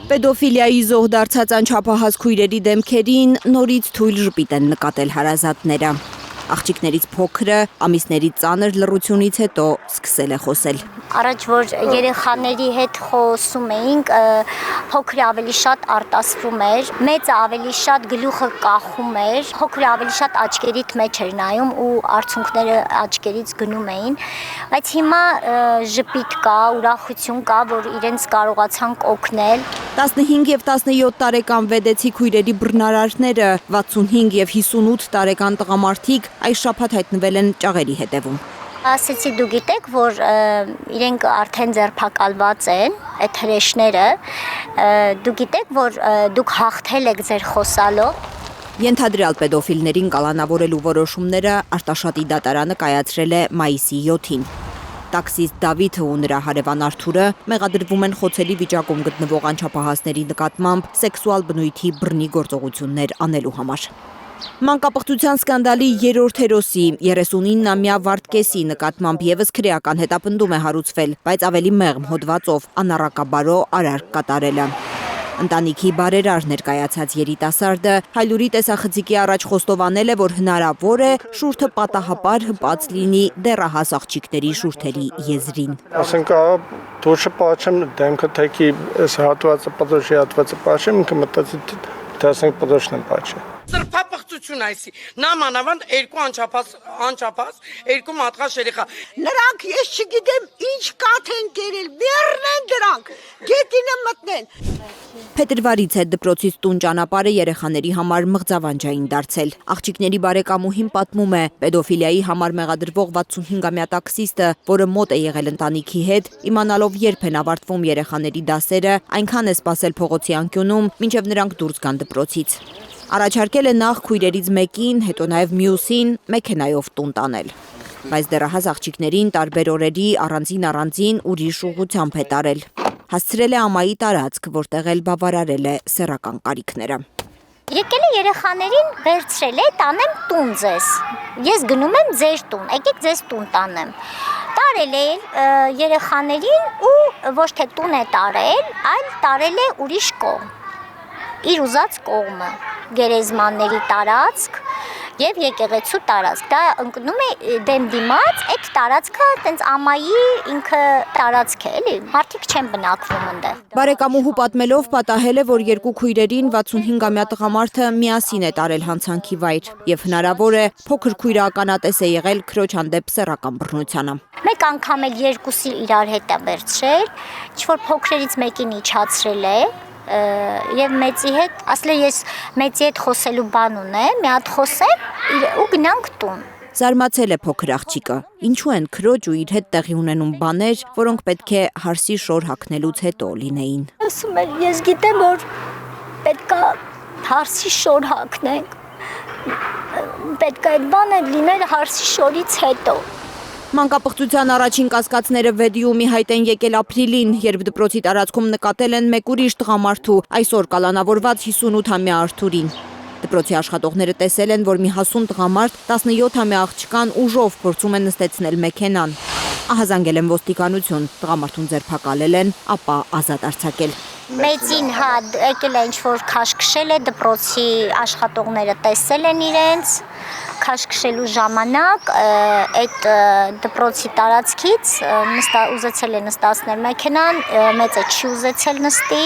Պետոֆիլիայի զոհ դարձած անչափահաս քույրերի դեմքերին նորից թույլ ժպիտ են նկատել հարազատները։ Աղջիկներից փոքրը ամիսների ծանր լռությունից հետո սկսել է խոսել։ Առաջ որ երեխաների հետ խոսում էինք, փոքրը ավելի շատ արտասվում էր, մեծը ավելի շատ գլուխը կախում էր, փոքրը ավելի շատ աչքերիդ մեջ էր նայում ու արցունքները աչքերից գնում էին, բայց հիմա ժպիտ կա, ուրախություն կա, որ իրենց կարողացանք օգնել։ 15 և 17 տարեկան վեդեցի քույրերի բռնարարները 65 և 58 տարեկան տղամարդիկ այս շաբաթ հայտնվել են ճաղերի հետևում։ Ասեցի դու գիտեք, որ իրենք արդեն ձերբակալված են, այդ հրեշները, դու գիտեք, որ դուք հաղթել եք ձեր խոսալով։ Ենթադրյալ պետոֆիլներին կալանավորելու որոշումները Արտաշատի դատարանը կայացրել է մայիսի 7-ին։ Տաքսիստ Դավիթը ու նրա հարևան Արթուրը մեղադրվում են խոցելի վիճակում գտնվող անչափահասների նկատմամբ սեքսուալ բնույթի բռնի գործողություններ անելու համար։ Մանկապղծության սկանդալի երրորդ հերոսի 39-ամյա Վարդգեսի նկատմամբ ևս քրեական հետապնդում է հարուցվել, բայց ավելի մեղմ հոդվածով անառակաբարո արարք կատարելը։ Ընտանիքի բարերար ներկայացած երիտասարդը հայլուրի տեսախցիկի առաջ խոստովանել է, որ հնարավոր է շուրթը պատահաբար հպած լինի դեռահաս աղջիկների շուրթերի եզրին։ Ասենք դուրսը պաչեմ դեմքը թեքի հատվածը պատոշի հատվածը պաչեմ, ինքը մտածի թե ասենք պատոշն եմ պաչի։ Սրբապղծություն այսի, նամանավանդ երկու անչափահաս, երկու մատղաշ երեխա։ Նրանք ես չգիտեմ ինչ կաթ են կերել, բեռնեն դրանք, գետինը մտնեն։ Փետրվարից հետ դպրոցից տուն ճանապարհը երեխաների համար մղձավանջային դարձել։ Աղջիկների բարեկամուհին պատմում է, պետոֆիլիայի համար մեղադրվող 65-ամյա տաքսիստը, որը մոտ է եղել ընտանիքի հետ, իմանալով երբ են ավարտվում երեխաների դասերը, այնքան է սպասել փողոցի անկյունում, մինչև նրանք դուրս գան դպրոցից։ Առաջարկել է նախ քույրերից մեկին, հետո նաև մյուսին մեքենայով տուն տանել։ Բայց դեռահաս աղջիկներին տարբեր օրերի առանձին ուրիշ ուղղությամբ է տարել։ Հասցրել է ամայի տարածք, որտեղ էլ բավարարել է սեռական կարիքները։ Եկել է երեխաներին վերցրել է, տանեմ տուն ձեզ։ Ես գնում եմ ձեր տուն, եկեք ձեզ տուն տանեմ։ Տարել է երեխաներին ու ոչ թե տուն է տարել, այլ տարել է ուրիշ կողմ։ Իր ուզած կողմը, գերեզմանների տարածք և եկեղեցու տարածք, դա ընկնում է դեմ դիմաց, այդ տարածքը տենց ամայի ինքը տարածք է, էլի, մարդիկ չեն բնակվում ընդեղ։ Բարեկամուհու պատմելով պատահել է, որ երկու քույրերին 65-ամյա տղամարդը միասին է տարել հանցանքի վայր և հնարավոր է փոքր քույրը ականատես է եղել քրոջ հանդեպ սեռական բռնությանը։ Մեկ անգամ էլ երկուսի իրար հետ է վերցրել, ինչ-որ փոքրերից մեկին իջացրել է, և մեծի հետ, ասել է ես մեծի հետ խոսելու բան ունեմ, մի հատ խոսեմ ու գնանք տուն։ Զարմացել է փոքր աղջիկը, ինչու են քրոջ ու իր հետ տեղի ունենում բաներ, որոնք պետք է հարսի շոր հագնելուց հետո լինեին։ Ասում էր, ես գիտեմ, որ պետք է հարսի շոր հագնենք, պետք է այդ բանը լիներ հարսի շորից հետո։ Մանկապղծության առաջին կասկածները վեդիումի հայտ են եկել ապրիլին, երբ դպրոցի տարածքում նկատել են մեկ ուրիշ տղամարդու, այսօր կալանավորված 58-ամյա Արթուրին։ Դպրոցի աշխատողները տեսել են, որ մի հասուն տղամարդ 17-ամյա աղջկան ուժով փորձում է նստեցնել մեքենան։ Ահազանգել են ոստիկանություն, տղամարդուն ձերբակալել են, ապա ազատ արձակել։ Մեծին եկել է ինչ-որ քաշքշել է, դպրոցի աշխատողները տեսել են իրենց, քաշքշելու ժամանակ այդ դպրոցի տարածքից ուզեցել է նստացնել մեքենան, մեծը չի ուզեցել նստի,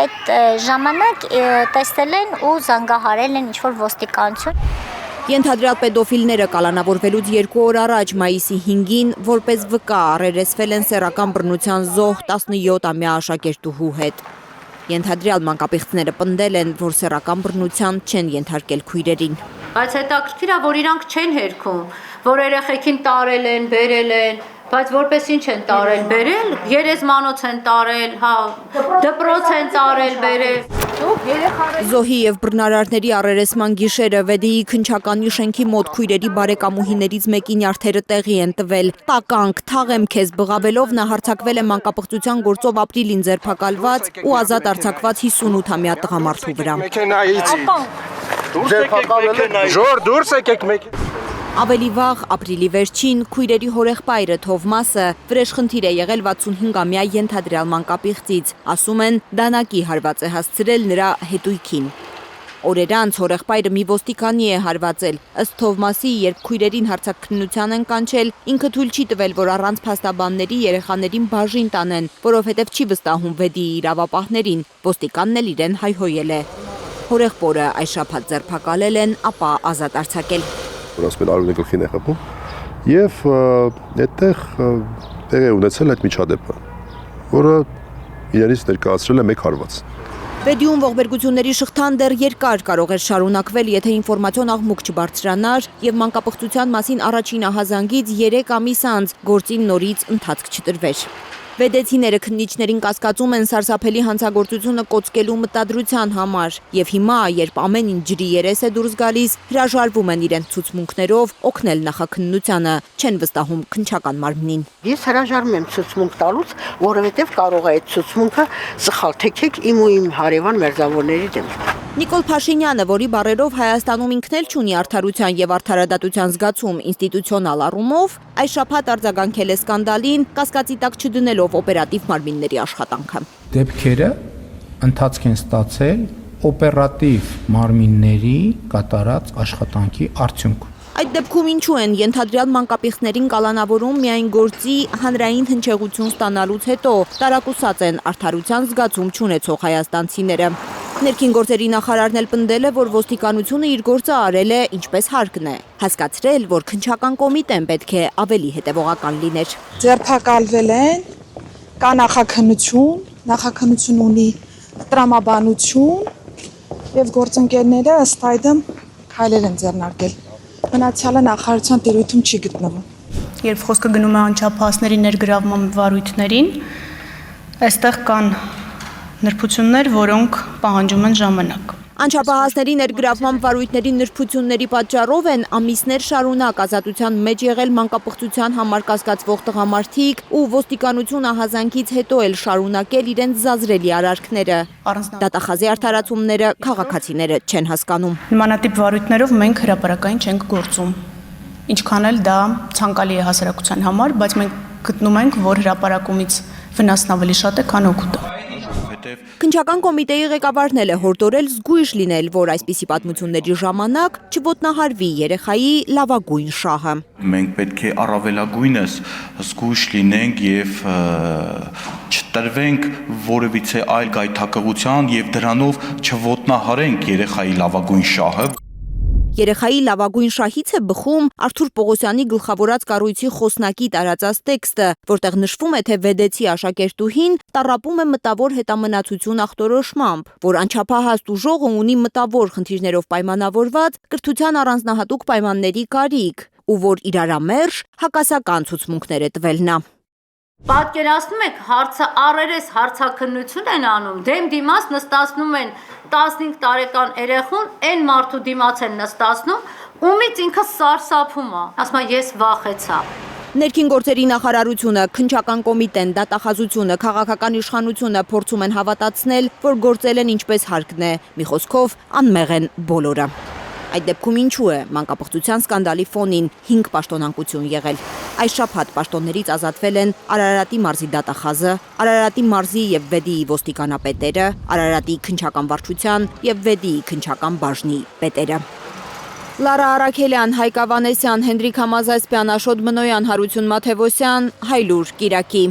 այդ ժամանակ տեսել են ու զանգահարել են ինչ-որ ոստիկանություն։ Ենթադրյալ պետոֆիլները կալանավորվելուց 2 օր առաջ մայիսի 5-ին որպես վկա առերեսվել են սեռական բռնության զոհ 17-ամյա աշակերտուհու հետ։ Ենթադրյալ մանկապիղծները պնդել են, որ սեռական բռնության չեն ենթարկել քույրերին։ Բայց հետաքրքիր է, որ իրանք չեն հերքում, որ երեխեքին տարել են, բերել են, բայց որպես ինչ են տարել, բերել, երեզմանոց են տարել, դպրոց են տարել, բերել։ Զոհի և բռնարարների առերեսման գիշերը Վեդեի քննչականի շենքի մոտ քույրերի բարեկամուհիներից մեկի նյարդերը տեղի են տվել։ Տականք, թաղեմ քեզ բղավելով նա հարձակվել է մանկապղծության գործով ապրիլին ձերբակալված ու ազատ արձակված 58-ամյա տղամարդու վրա։ Ժոր դուրս եկեք մեկ։ Ավելի վաղ ապրիլի վերջին քույրերի հորեղբայրը Թովմասը վրեժխնդիր է եղել 65-ամյա ենթադրյալ մանկապիղծից, ասում են դանակի հարված է հասցրել նրա հետույքին։ Օրեր անց հորեղբայրը մի ոստիկանի է հարվածել, ըստ Թովմասի, երբ քույրերին հարցաքննության են կանչել, ինքը թույլ չի տվել, որ առանց փաստաբանների երեխաներին բաժին տանեն, որովհետև չի վստահում Վեդիի իրավապահներին, ոստիկանն էլ իրեն հայհոյել է։ Հորեղբորը այս շաբաթ ձերբակալել են, ապա ազատ արձակել։ Որ ասում են արունը գլխին է խփում եւ այդտեղ տեղի ունեցել այդ միջադեպը, որը իրենից ներկայացրել է մեկ հարված։ Վեդիում ողբերգությունների շղթան դեռ երկար կարող էր շարունակվել, եթե ինֆորմացիոն աղմուկ չբարձրանար եւ մանկապղծության մասին առաջին ահազանգից 3 ամիս անց գործին նորից ընթացք չտրվեր։ Վեդեցիները քննիչներին կասկածում են սարսափելի հանցագործությունը կոծկելու մտադրության համար եւ հիմա, երբ ամեն ինչ ջրի երես է դուրս գալիս, հրաժարվում են իրենց ցուցմունքներով օգնել նախաքննությանը, չեն վստահում քննչական մարմնին։ Ես հրաժարվում եմ ցուցմունք տալուց, որովհետև կարող է այդ ցուցմունքը սխալ թեքեք իմ ու իմ հարևան մերձավորների դեմ։ Նիկոլ Փաշինյանը, որի բառերով Հայաստանում ինքն էլ չունի արդարության եւ արդարադատության զգացում ինստիտուցիոնալ առումով, այս շաբաթ արձագանքել է սկանդալին, կասկածի տակ չդնելով օպերատիվ մարմինների աշխատանքը։ Դեպքերը ընթացք են ստացել օպերատիվ մարմինների կատարած աշխատանքի արդյունքում։ Այդ դեպքում ինչու են ենթադրյալ մանկապիղծներին կալանավորում միայն գործի հանրային հնչեղություն ստանալուց հետո, տարակուսած են արդարության զգացում չունեցող հայաստանցիները։ Ներքին գործերի նախարարն էլ պնդել է, որ ոստիկանությունը իր գործը արել է ինչպես հարկն է, հասկացրել, որ քննչական կոմիտեն պետք է ավելի հետևողական լիներ։ Ձերբակալվել են, կա նախաքննություն ունի տրամաբանություն եւ գործընկերները ըստ այդմ քայլեր են ձեռնարկել։ Մնացյալը նախարարության տիրույթում չի գտնվում։ Երբ խոսքը գնում է անչափահասների ներգրավման վարույթներին, այստեղ կան նրբություններ, որոնք պահանջում են ժամանակ։ Անչափահասների ներգրավման վարույթների նրբությունների պատճառով են ամիսներ շարունակ ազատության մեջ եղել մանկապղծության համար կասկածվող տղամարդիկ ու ոստիկանություն ահազանգից հետո էլ շարունակել իրենց զազրելի արարքները։ Դատախազի արդարացումները քաղաքացիները չեն հասկանում։ Նմանատիպ վարույթներով մենք հրապարակային չենք գործում։ Ինչքան էլ դա ցանկալի է հասարակության համար, բայց մենք գտնում ենք, որ հրապարակումից վնասն ավելի շատ է, քան օգուտը։ Քննչական կոմիտեի ղեկավարն էլ է հորդորել զգույշ լինել, որ այսպիսի պատմությունների ժամանակ չոտնահարվի երեխայի լավագույն շահը։ Մենք պետք է առավելագույնս զգույշ լինենք եւ չտրվենք որևիցե այլ գայթակղության եւ դրանով չոտնահարենք երեխայի լավագույն շահը։ Երեխայի լավագույն շահից է բխում Արթուր Պողոսյանի գլխավորած կառույցի խոսնակի տարածած տեքստը, որտեղ նշվում է, թե վեդեցի աշակերտուհին տառապում է մտավոր հետամնացություն ախտորոշմամբ, որ անչափահաս ուժողը ունի մտավոր խնդիրներով պայմանավորված կրթության առանձնահատուկ պայմանների կարիք, ու որ իրարամերժ հակասական ցուցմունքներ է տվել նա։ Պատկերացնում եք, հարցը առերես հարցաքննություն են անում, դեմ դիմաց նստացնում են 15 տարեկան երեխուն, այն մարդու դիմաց են նստացնում, ումից ինքը սարսափում է, ասում է ես վախեցա։ Ներքին գործերի նախարարությունը, քննչական կոմիտեն, դատախազությունը, քաղաքական իշխանությունը փորձում են հավատացնել, որ գործել են ինչպես հարկն է, մի խոսքով անմեղ են բոլորը։ Այդ դեպքում ինչու է մանկապղծության սկանդալի ֆոնին 5 պաշտոնանկություն եղել։ Այս շաբաթ պաշտոններից ազատվել են Արարատի մարզի դատախազը, Արարատի մարզի եւ Վեդիի ոստիկանապետերը, Արարատի քննչական վարչության եւ Վեդիի քննչական բաժնի պետերը։ Լարա Արաքելյան, Հայկ Ավանեսյան, Հենրիկ Համազասպյան, Աշոտ Մնոյան, Հարություն Մաթևոսյան, Հայլուր, Կիրակի։